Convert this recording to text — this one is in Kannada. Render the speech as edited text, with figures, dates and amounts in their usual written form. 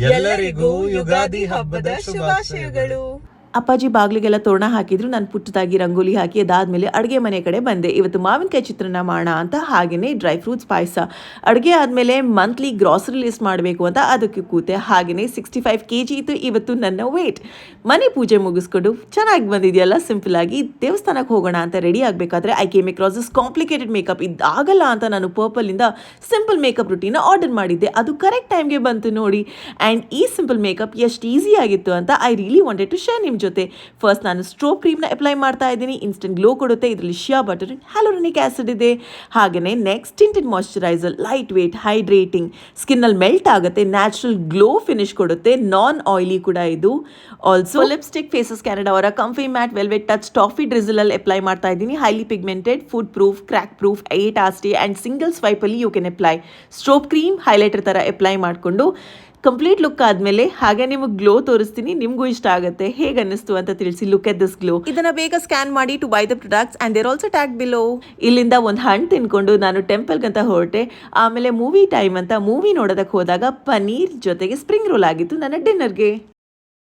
ಎಲ್ಲರಿಗೂ ಯುಗಾದಿ ಹಬ್ಬದ ಶುಭಾಶಯಗಳು. ಅಪ್ಪಾಜಿ ಬಾಗಿಲಿಗೆಲ್ಲ ತೋರಣ ಹಾಕಿದ್ರು. ನಾನು ಪುಟ್ಟದಾಗಿ ರಂಗೋಲಿ ಹಾಕಿ ಅದಾದ್ಮೇಲೆ ಅಡುಗೆ ಮನೆ ಕಡೆ ಬಂದೆ. ಇವತ್ತು ಮಾವಿನಕಾಯಿ ಚಿತ್ರಾನ್ನ ಮಾಡೋಣ ಅಂತ, ಹಾಗೆಯೇ ಡ್ರೈ ಫ್ರೂಟ್ಸ್ ಪಾಯಸ. ಅಡುಗೆ ಆದಮೇಲೆ ಮಂತ್ಲಿ ಗ್ರಾಸರಿ ಲಿಸ್ಟ್ ಮಾಡಬೇಕು ಅಂತ ಅದಕ್ಕೆ ಕೂತೆ. ಹಾಗೆಯೇ 65 kg ಇತ್ತು ಇವತ್ತು ನನ್ನ ವೇಟ್. ಮನೆ ಪೂಜೆ ಮುಗಿಸ್ಕೊಂಡು ಚೆನ್ನಾಗಿ ಬಂದಿದೆಯಲ್ಲ ಸಿಂಪಲ್ ಆಗಿ. ದೇವಸ್ಥಾನಕ್ಕೆ ಹೋಗೋಣ ಅಂತ ರೆಡಿ ಆಗಬೇಕಾದ್ರೆ I came across this complicated makeup. ಇದಾಗಲ್ಲ ಅಂತ ನಾನು ಪರ್ಪಲಿಂದ ಸಿಂಪಲ್ ಮೇಕಪ್ ರುಟೀನ ಆರ್ಡರ್ ಮಾಡಿದ್ದೆ. ಅದು ಕರೆಕ್ಟ್ ಟೈಮ್ಗೆ ಬಂತು ನೋಡಿ. ಆ್ಯಂಡ್ ಈ ಸಿಂಪಲ್ ಮೇಕಪ್ ಎಷ್ಟು ಈಸಿ ಆಗಿತ್ತು ಅಂತ I really wanted to share ನಿಮ್ಮ ಜೊತೆ. ಫಸ್ಟ್ ನಾನು ಸ್ಟ್ರೋಬ್ ಕ್ರೀಮ್ನ ಅಪ್ಲೈ ಮಾಡ್ತಾ ಇದ್ದೀನಿ. ಇನ್ಸ್ಟೆಂಟ್ ಗ್ಲೋ ಕೊಡುತ್ತೆ. ಇದರಲ್ಲಿ shea butter and hyaluronic acid ಇದೆ. ಹಾಗೆಯೇ next tinted moisturiser, light weight, hydrating, ಸ್ಕಿನ್ನಲ್ಲಿ ಮೆಲ್ಟ್ ಆಗುತ್ತೆ, ನ್ಯಾಚುರಲ್ ಗ್ಲೋ ಫಿನಿಶ್ ಕೊಡುತ್ತೆ, ನಾನ್ ಆಯಿಲಿ ಕೂಡ ಇದು. ಆಲ್ಸೋ ಲಿಪ್ಸ್ಟಿಕ್ ಫೇಸಸ್ ಕೆನಡಾ ಅವರ comfy matte velvet touch toffee drizzle ಅಲ್ಲಿ ಅಪ್ಲೈ ಮಾಡ್ತಾ ಇದ್ದೀನಿ. Highly pigmented, food proof, crack proof, 8 hours stay and single swipe ಅಲ್ಲಿ you can apply. Strobe cream highlighter ತರ ಅಪ್ಲೈ ಮಾಡಿಕೊಂಡು ಕಂಪ್ಲೀಟ್ ಲುಕ್ ಆದಮೇಲೆ ಹಾಗೆ ನಿಮಗೆ ಗ್ಲೋ ತೋರಿಸ್ತೀನಿ. ನಿಮಗೂ ಇಷ್ಟ ಆಗುತ್ತೆ, ಹೇಗೆ ಅನ್ನಿಸ್ತು ಅಂತ ತಿಳಿಸಿ. Look at this glow. ಇದನ್ನ ಬೇಗ ಸ್ಕ್ಯಾನ್ ಮಾಡಿ to buy the products and there also tag below. ಇಲ್ಲಿಂದ ಒಂದು ಹಣ್ಣು ತಿನ್ಕೊಂಡು ನಾನು ಟೆಂಪಲ್ಗಂತ ಹೊರಟೆ. ಆಮೇಲೆ ಮೂವಿ ಟೈಮ್ ಅಂತ ಮೂವಿ ನೋಡೋದಕ್ಕೆ ಹೋದಾಗ ಪನ್ನೀರ್ ಜೊತೆಗೆ ಸ್ಪ್ರಿಂಗ್ ರೋಲ್ ಆಗಿತ್ತು ನನ್ನ ಡಿನ್ನರ್ಗೆ.